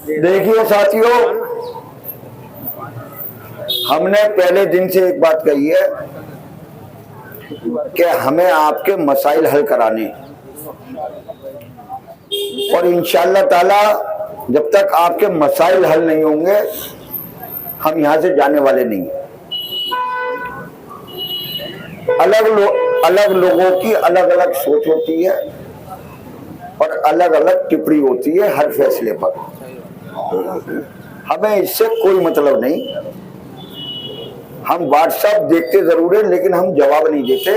देखिए साथियों, हमने पहले दिन से एक बात कही है कि हमें आपके मसाइल हल कराने, और इंशाअल्लाह ताला जब तक आपके मसाइल हल नहीं होंगे हम यहां से जाने वाले नहीं। अलग लोगों की अलग अलग सोच होती है और अलग अलग टिप्पणी होती है हर फैसले पर। हमें इससे कोई मतलब नहीं। हम व्हाट्सएप देखते जरूर है लेकिन हम जवाब नहीं देते,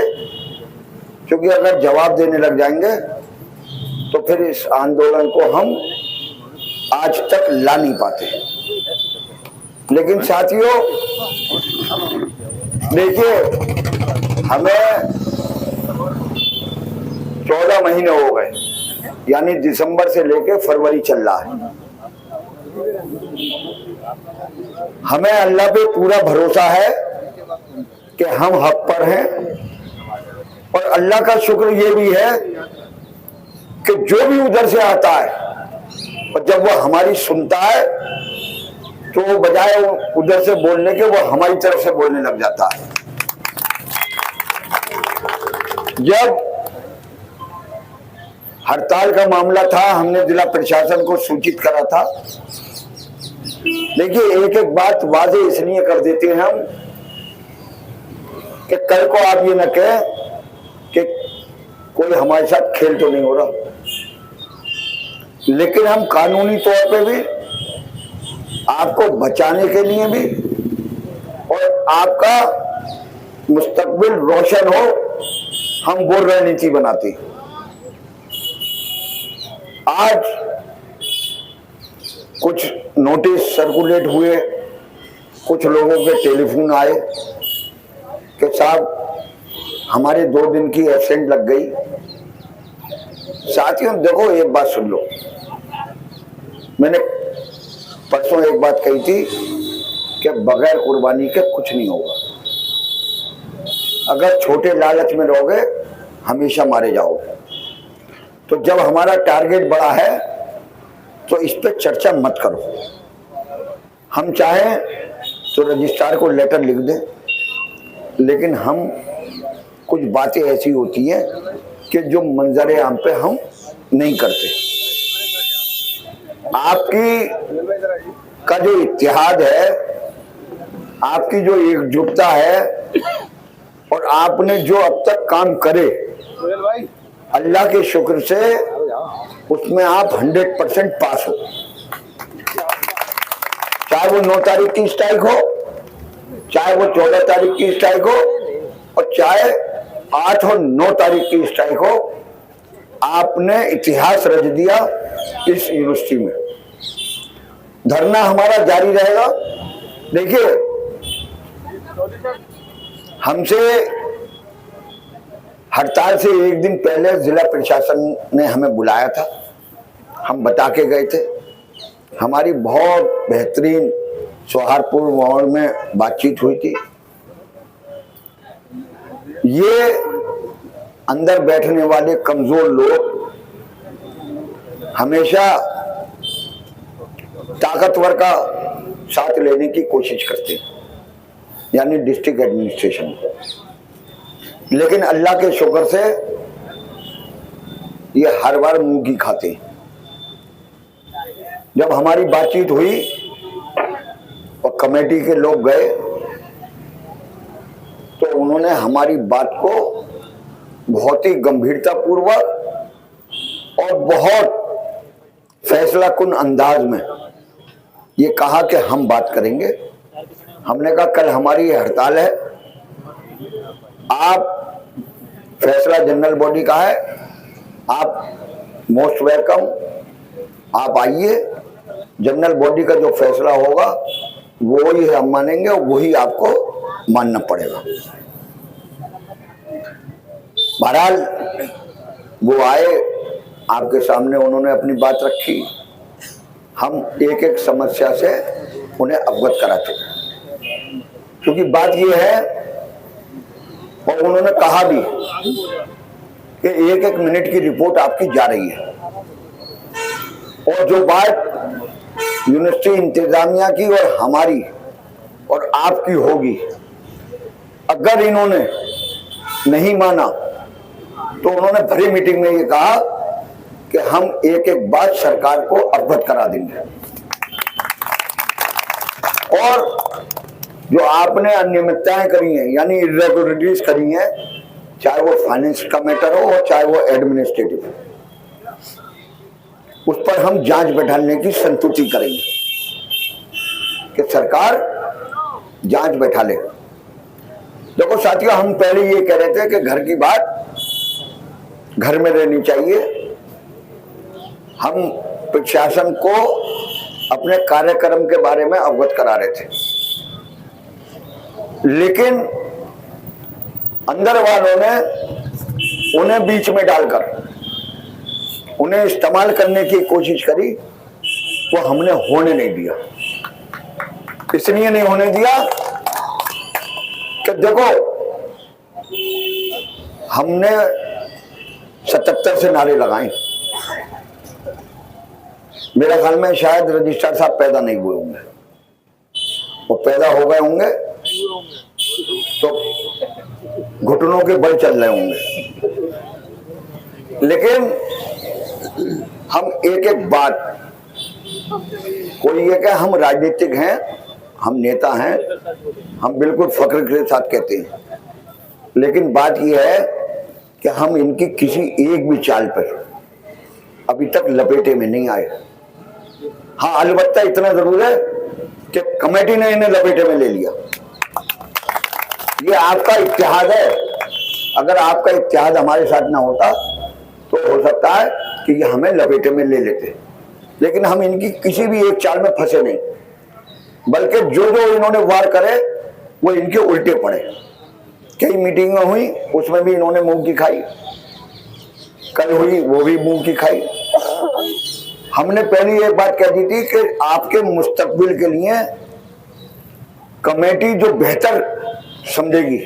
क्योंकि अगर जवाब देने लग जाएंगे तो फिर इस आंदोलन को हम आज तक ला नहीं पाते। लेकिन साथियों देखिए, हमें 14 महीने हो गए, यानी दिसंबर से लेके फरवरी चल रहा है। हमें अल्लाह पे पूरा भरोसा है कि हम हक पर हैं, और अल्लाह का शुक्र ये भी है कि जो भी उधर से आता है और जब वो हमारी सुनता है तो वो बजाय उधर से बोलने के वो हमारी तरफ से बोलने लग जाता है। जब हड़ताल का मामला था हमने जिला प्रशासन को सूचित करा था। देखिए, एक एक बात वाज़ेह इसलिए कर देते हैं हम कि कल को आप ये न कहें कि कोई हमारे साथ खेल तो नहीं हो रहा। लेकिन हम कानूनी तौर पे भी आपको बचाने के लिए भी और आपका मुस्तकबिल रोशन हो, हम वो रणनीति बनाते। आज कुछ नोटिस सर्कुलेट हुए, कुछ लोगों के टेलीफोन आए कि साहब हमारे 2 दिन की एब्सेंट लग गई। साथियों देखो, एक बात सुन लो, मैंने परसों एक बात कही थी कि बगैर कुर्बानी के कुछ नहीं होगा। अगर छोटे लालच में रहोगे हमेशा मारे जाओगे। तो जब हमारा टारगेट बड़ा है तो इस पे चर्चा मत करो। हम चाहें तो रजिस्ट्रार को लेटर लिख दें, लेकिन हम कुछ बातें ऐसी होती हैं कि जो मंजरे आम पे हम नहीं करते। आपकी का जो इत्तेहाद है, आपकी जो एकजुटता है और आपने जो अब तक काम करे, अल्लाह के शुक्र से उसमें आप 100% पास हो। चाहे वो 9 तारीख की स्ट्राइक हो, चाहे वो 14 तारीख की स्ट्राइक हो, और चाहे 8 और 9 तारीख की स्ट्राइक हो, आपने इतिहास रच दिया इस यूनिवर्सिटी में। धरना हमारा जारी रहेगा। देखिए, हमसे हड़ताल से एक दिन पहले जिला प्रशासन ने हमें बुलाया था, हम बता के गए थे। हमारी बहुत बेहतरीन सौहार्दपूर्ण माहौल में बातचीत हुई थी। ये अंदर बैठने वाले कमजोर लोग हमेशा ताकतवर का साथ लेने की कोशिश करते हैं, यानी डिस्ट्रिक्ट एडमिनिस्ट्रेशन। लेकिन अल्लाह के शुक्र से ये हर बार मुंह की खाते। जब हमारी बातचीत हुई और कमेटी के लोग गए तो उन्होंने हमारी बात को बहुत ही गंभीरता पूर्वक और बहुत फैसला कुन अंदाज में ये कहा कि हम बात करेंगे। हमने कहा कल हमारी हड़ताल है, आप फैसला जनरल बॉडी का है, आप मोस्ट वेलकम, आप आइए। जनरल बॉडी का जो फैसला होगा वो ही हम मानेंगे और वही आपको मानना पड़ेगा। बहरहाल वो आए, आपके सामने उन्होंने अपनी बात रखी। हम एक एक समस्या से उन्हें अवगत करा चुके, क्योंकि बात ये है, और उन्होंने कहा भी कि 1-1 मिनट की रिपोर्ट आपकी जा रही है। और जो बात यूनिवर्सिटी इंतजामिया की और हमारी और आपकी होगी। अगर इन्होंने नहीं माना तो उन्होंने भरी मीटिंग में ये कहा कि हम एक एक बात सरकार को अवगत करा देंगे। और जो आपने अनियमितताएं करी हैं यानी इरेगुलरिटीज करी हैं, चाहे वो फाइनेंस का मैटर हो और चाहे वो एडमिनिस्ट्रेटिव, उस पर हम जांच बैठाने की संतुष्टि करेंगे कि सरकार जांच बैठा ले। देखो साथियों, हम पहले ये कह रहे थे कि घर की बात घर में रहनी चाहिए। हम प्रशासन को अपने कार्यक्रम के बारे में अवगत करा रहे थे, लेकिन अंदर वालों ने उन्हें बीच में डालकर उन्हें इस्तेमाल करने की कोशिश करी, वो हमने होने नहीं दिया। इसलिए नहीं होने दिया कि देखो, हमने 77 से नारे लगाए। मेरा ख्याल में शायद रजिस्ट्रार साहब पैदा नहीं हुए होंगे, वो पैदा हो गए होंगे तो घुटनों के बल चल रहे होंगे। लेकिन हम एक एक बात, कोई ये कि हम राजनीतिक हैं, हम नेता हैं, हम बिल्कुल फख्र के साथ कहते हैं, लेकिन बात यह है कि हम इनकी किसी एक भी चाल पर अभी तक लपेटे में नहीं आए। हाँ, अलबत्ता इतना जरूर है कि कमेटी ने इन्हें लपेटे में ले लिया। ये आपका इत्तेहाद है। अगर आपका इत्तेहाद हमारे साथ ना होता तो हो सकता है कि ये हमें लपेटे में ले लेते, लेकिन हम इनकी किसी भी एक चाल में फंसे नहीं, बल्कि जो जो इन्होंने वार करे वो इनके उल्टे पड़े। कई मीटिंगें हुई, उसमें भी इन्होंने मुंह की खाई, कल हुई वो भी मुंह की खाई। हमने पहली एक बात कह दी थी कि आपके मुस्तकबिल के लिए कमेटी जो बेहतर समझेगी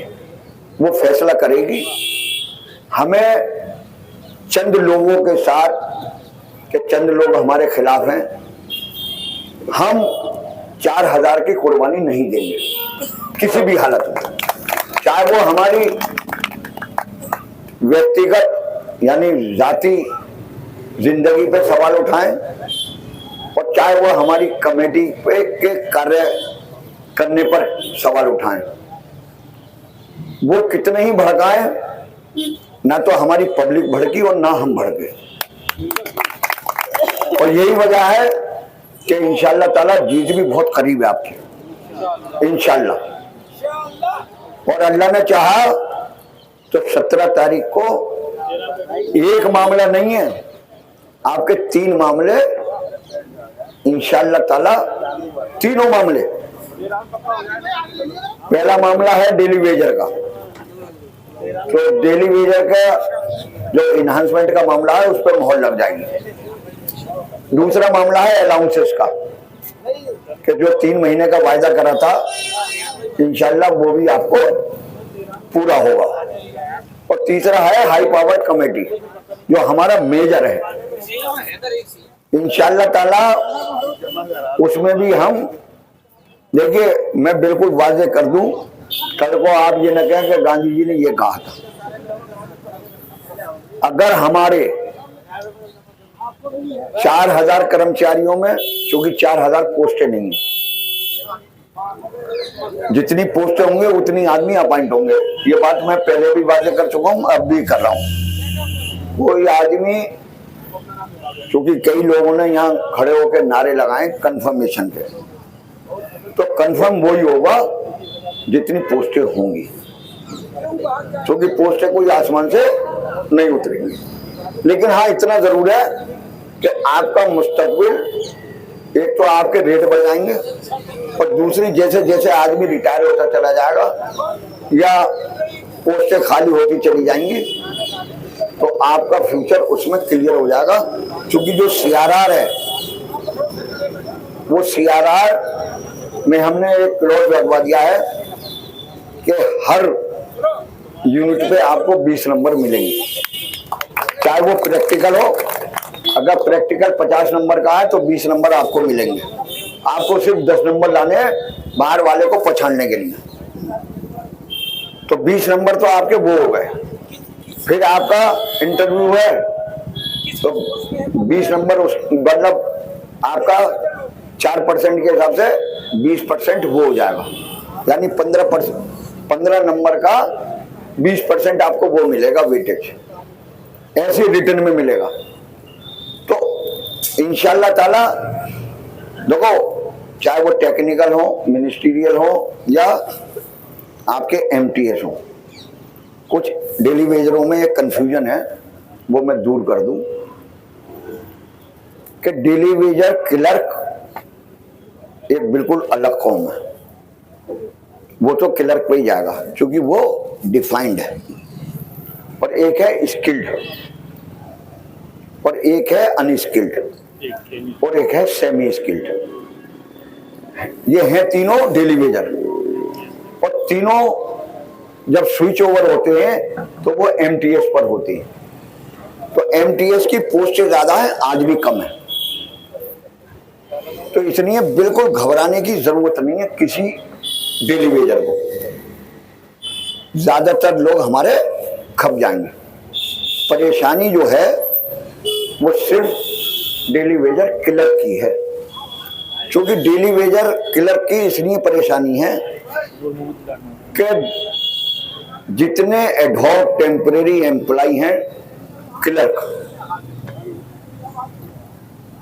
वो फैसला करेगी। हमें चंद लोगों के साथ, कि चंद लोग हमारे खिलाफ हैं, हम 4000 की कुर्बानी नहीं देंगे किसी भी हालत में, चाहे वो हमारी व्यक्तिगत यानी जाति जिंदगी पे सवाल उठाएं और चाहे वो हमारी कमेटी पे के कार्य करने पर सवाल उठाएं। वो कितने ही भड़काएं, ना तो हमारी पब्लिक भड़की और ना हम भड़के। और यही वजह है कि इंशाअल्लाह ताला जीत भी बहुत करीब है आपकी, इंशाअल्लाह। और अल्लाह ने चाहा तो 17 तारीख को एक मामला नहीं है, आपके 3 मामले इंशाअल्लाह ताला, तीनों मामले। पहला मामला है डेली वेजर का, तो डेली वेजर का जो इनहांसमेंट का मामला है उस पर मोहर लग जाएगी। दूसरा मामला है अलाउंसेस का, कि जो 3 महीने का वायदा करा था इंशाल्लाह वो भी आपको पूरा होगा। और तीसरा है हाई पावर कमेटी, जो हमारा मेजर है, इंशाल्लाह ताला उसमें भी हम, देखिए मैं बिल्कुल वाजे कर दूं, कल को आप ये न कहें कि गांधी जी ने ये कहा था। अगर हमारे 4000 कर्मचारियों में, क्योंकि 4000 पोस्टें नहीं है, जितनी पोस्टें होंगे उतनी आदमी अपॉइंट होंगे। ये बात मैं पहले भी वाजे कर चुका हूं, अब भी कर रहा हूं। कोई आदमी, क्योंकि कई लोगों ने यहाँ खड़े होकर नारे लगाए कंफर्मेशन के, तो कंफर्म वही होगा जितनी पोस्टें होंगी, क्योंकि पोस्टें कोई आसमान से नहीं उतरेंगी। लेकिन हाँ, इतना जरूर है कि आपका मुस्तकबिल, एक तो आपके रेट बढ़ जाएंगे और दूसरी जैसे जैसे आदमी रिटायर होता चला जाएगा या पोस्टें खाली होती चली जाएंगी तो आपका फ्यूचर उसमें क्लियर हो जाएगा। क्योंकि जो CRR है, वो CRR में हमने एक क्लॉज लगवा दिया है कि हर यूनिट पे आपको 20 नंबर मिलेंगे, चाहे वो प्रैक्टिकल हो। अगर प्रैक्टिकल 50 नंबर का है तो 20 नंबर आपको मिलेंगे। आपको सिर्फ 10 नंबर लाने हैं बाहर वाले को पछाड़ने के लिए। तो 20 नंबर तो आपके वो हो गए। फिर आपका इंटरव्यू है तो 20 नंबर मतलब आपका 4% के हिसाब से 20% वो हो जाएगा, यानी 15 नंबर का 20% आपको वो मिलेगा वेटेज, ऐसे रिटर्न में मिलेगा। तो इंशाल्लाह ताला देखो, चाहे वो टेक्निकल हो, मिनिस्ट्रियल हो या आपके एमटीएस हो, कुछ डेली वेजरों में एक कंफ्यूजन है, वो मैं दूर कर दूं कि डेली वेजर क्लर्क एक बिल्कुल अलग कौम है। वो तो क्लर्क पे ही जाएगा क्योंकि वो डिफाइंड है, और एक है स्किल्ड, और एक है अनस्किल्ड, और एक है सेमी स्किल्ड। ये हैं तीनों डेली वेजर, और तीनों जब स्विच ओवर होते हैं तो वो एमटीएस पर होती है। तो एमटीएस की पोस्ट ज्यादा है, आज भी कम है। तो इसलिए बिल्कुल घबराने की जरूरत नहीं है किसी डेली वेजर को। ज्यादातर लोग हमारे खप जाएंगे। परेशानी जो है वो सिर्फ डेली वेजर क्लर्क की है, क्योंकि डेली वेजर क्लर्क की इसलिए परेशानी है कि जितने एडहॉक टेम्परेरी एम्प्लॉय हैं क्लर्क,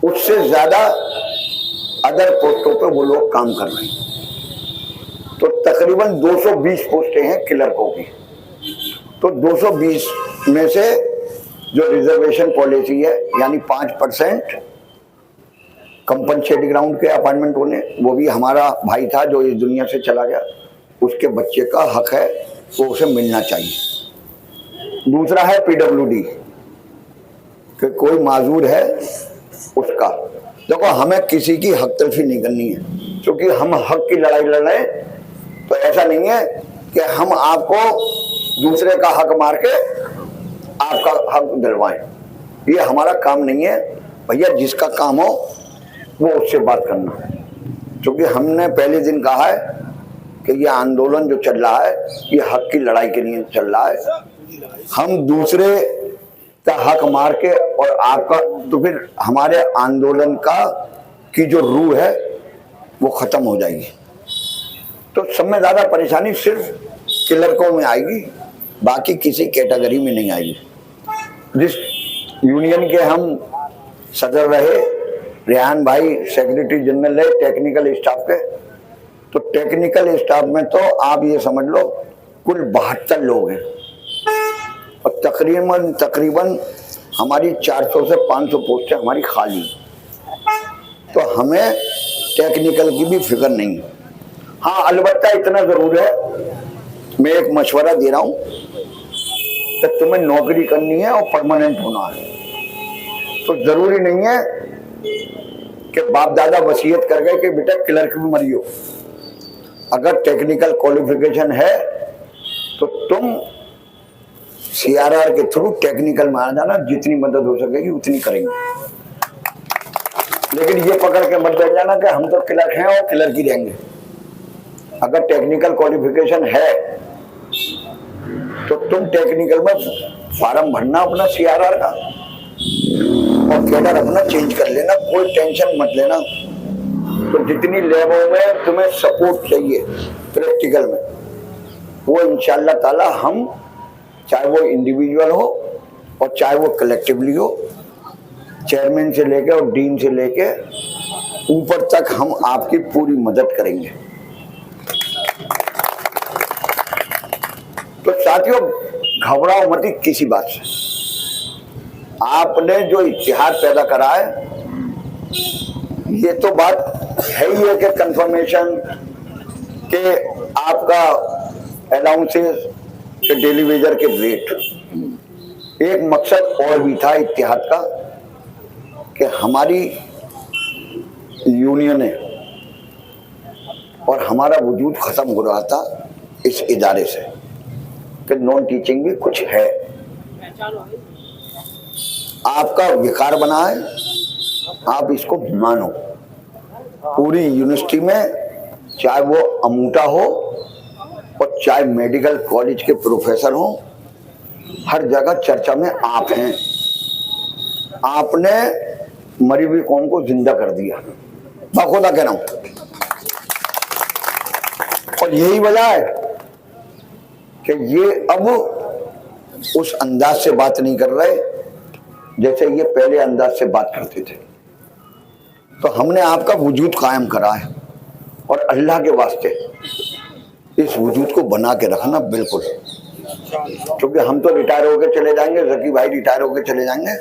उससे ज्यादा अदर पोस्टों पे वो लोग काम कर रहे हैं। तो तकरीबन 220 पोस्टें हैं क्लर्कों की। तो 220 में से जो रिजर्वेशन पॉलिसी है, यानी 5% कंपनसेट ग्राउंड के अपार्टमेंट होने, वो भी हमारा भाई था जो इस दुनिया से चला गया, उसके बच्चे का हक है, वो उसे मिलना चाहिए। दूसरा है पीडब्ल्यूडी, कि कोई माजूर है उसका। देखो, हमें किसी की हक तलफी नहीं करनी है, क्योंकि हम हक की लड़ाई लड़ रहे हैं। तो ऐसा नहीं है कि हम आपको दूसरे का हक मार के आपका हक दिलवाएं, ये हमारा काम नहीं है भैया। जिसका काम हो वो उससे बात करना, क्योंकि हमने पहले दिन कहा है कि ये आंदोलन जो चल रहा है ये हक की लड़ाई के लिए चल रहा है। हम दूसरे का हक मार के और आपका, तो फिर हमारे आंदोलन का की जो रूह है वो खत्म हो जाएगी। तो सब में ज्यादा परेशानी सिर्फ क्लर्कों में आएगी, बाकी किसी कैटेगरी में नहीं आएगी। जिस यूनियन के हम सदर रहे, रेहान भाई सेक्रेटरी जनरल है टेक्निकल स्टाफ के, तो टेक्निकल स्टाफ में तो आप ये समझ लो कुल 72 लोग हैं, और तकरीबन हमारी 400 से 500 पोस्टें हमारी खाली। तो हमें टेक्निकल की भी फिक्र नहीं है। हाँ, अलबत्ता इतना जरूर है, मैं एक मशवरा दे रहा हूं कि तुम्हें नौकरी करनी है और परमानेंट होना है, तो जरूरी नहीं है कि बाप दादा वसीयत कर गए कि बेटा क्लर्क में मरियो। अगर टेक्निकल क्वालिफिकेशन है तो तुम सीआरआर के थ्रू टेक्निकल में आ जाना, जितनी मदद हो सकेगी उतनी करेंगे। लेकिन ये पकड़ के मत बैठ जाना कि हम तो क्लर्क हैं और क्लर्क ही रहेंगे। अगर टेक्निकल क्वालिफिकेशन है तो तुम टेक्निकल में फॉर्म भरना अपना सीआरआर का, और कैडर अपना चेंज कर लेना, कोई टेंशन मत लेना। तो जितनी लैबों में तुम्हें सपोर्ट चाहिए प्रैक्टिकल में, वो इंशाल्लाह ताला हम, चाहे वो इंडिविजुअल हो और चाहे वो कलेक्टिवली हो, चेयरमैन से लेके और डीन से लेके ऊपर तक हम आपकी पूरी मदद करेंगे। तो साथियों, घबराओ मत किसी बात से। आपने जो इत्तेहाद पैदा करा है, ये तो बात है ही है कि कंफर्मेशन के आपका अलाउंसेस के डेली वेजर के रेट। एक मकसद और भी था इत्तेहाद का कि हमारी यूनियन है और हमारा वजूद खत्म हो रहा था इस इदारे से, कि नॉन टीचिंग भी कुछ है। आपका विकार बना है, आप इसको मानो। पूरी यूनिवर्सिटी में चाहे वो अमूटा हो और चाहे मेडिकल कॉलेज के प्रोफेसर हो, हर जगह चर्चा में आप हैं। आपने मरी हुई कौम को जिंदा कर दिया, बाखुदा कह रहा हूं। और यही वजह है कि ये अब उस अंदाज से बात नहीं कर रहे जैसे ये पहले अंदाज से बात करते थे। तो हमने आपका वजूद कायम करा है और अल्लाह के वास्ते इस वजूद को बना के रखना बिल्कुल, क्योंकि हम तो रिटायर होकर चले जाएंगे, जकी भाई रिटायर होकर चले जाएंगे।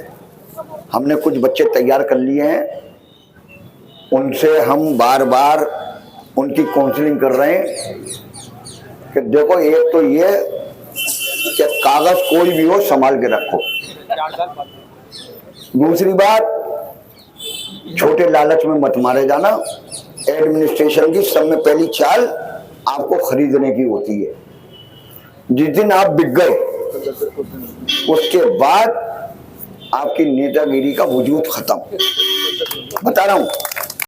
हमने कुछ बच्चे तैयार कर लिए हैं, उनसे हम बार बार उनकी काउंसलिंग कर रहे हैं कि देखो, एक तो ये कि कागज कोई भी हो संभाल के रखो। दूसरी बात, छोटे लालच में मत मारे जाना। एडमिनिस्ट्रेशन की सब में पहली चाल आपको खरीदने की होती है। जिस दिन आप बिक गए उसके बाद आपकी नेतागिरी का वजूद खत्म। बता रहा हूं।